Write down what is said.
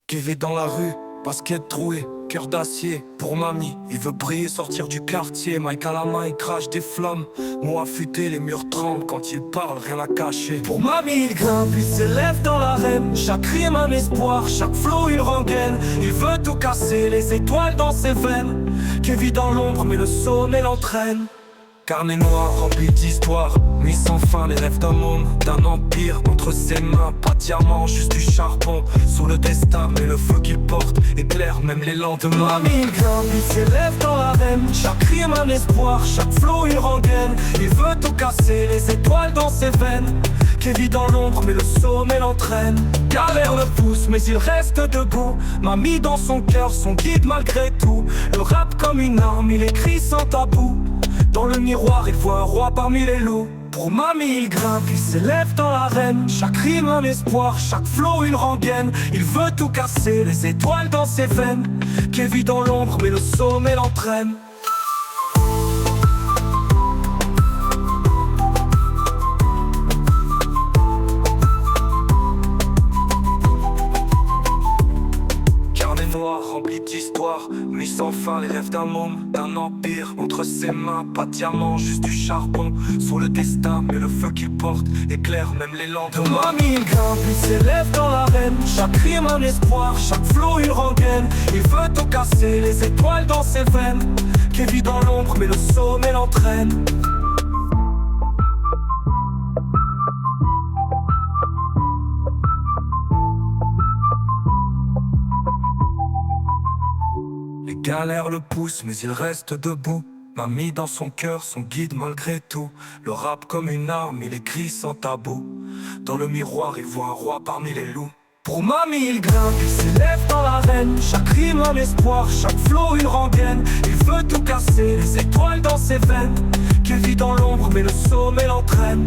Qui vit dans la rue, basket troué, cœur d'acier. Pour mamie, il veut briller, sortir du quartier. Mike à la main, il crache des flammes. Moi affûté, les murs tremblent quand il parle, rien à cacher. Pour mamie, il grimpe, il s'élève dans l'arène. Chaque rime un espoir, chaque flow il rengaine. Il veut tout casser, les étoiles dans ses veines. Qui vit dans l'ombre, mais le sommet l'entraîne. Carnet noir rempli d'histoires, nuit sans fin, les rêves d'un monde, d'un empire. Entre ses mains, pas de diamant, juste du charbon. Sous le destin, mais le feu qu'il porte éclaire même les lendemains. Mamie, il grimpe, il s'élève dans l'arène. Chaque rime un espoir, chaque flow il rengaine. Il veut tout casser, les étoiles dans ses veines. Qui vit dans l'ombre, mais le sommet l'entraîne. Galère le pousse, mais il reste debout. Mamie dans son cœur, son guide malgré tout. Le rap comme une arme, il écrit sans tabou. Dans le miroir, il voit un roi parmi les loups. Pour mamie, il grimpe, il s'élève dans l'arène. Chaque rime un espoir, chaque flow il rengaine. Il veut tout casser, les étoiles dans ses veines. Qui vit dans l'ombre, mais le sommet l'entraîne. Noir, rempli d'histoires, nuit sans fin, les rêves d'un monde, d'un empire. Entre ses mains, pas de diamant, juste du charbon. Sous le destin, mais le feu qu'il porte éclaire même les lendemains. Mamie, il grimpe, il s'élève dans l'arène. Chaque rime un espoir, chaque flow il rengaine. Il veut tout casser, les étoiles dans ses veines. Qui vit dans l'ombre, mais le sommet l'entraîne. Les galères le poussent, mais il reste debout. Mamie dans son cœur, son guide malgré tout. Le rap comme une arme, il écrit sans tabou. Dans le miroir, il voit un roi parmi les loups. Pour mamie, il grimpe, il s'élève dans l'arène. Chaque rime un espoir, chaque flow il rengaine. Il veut tout casser, les étoiles dans ses veines. Qui vit dans l'ombre, mais le sommet l'entraîne.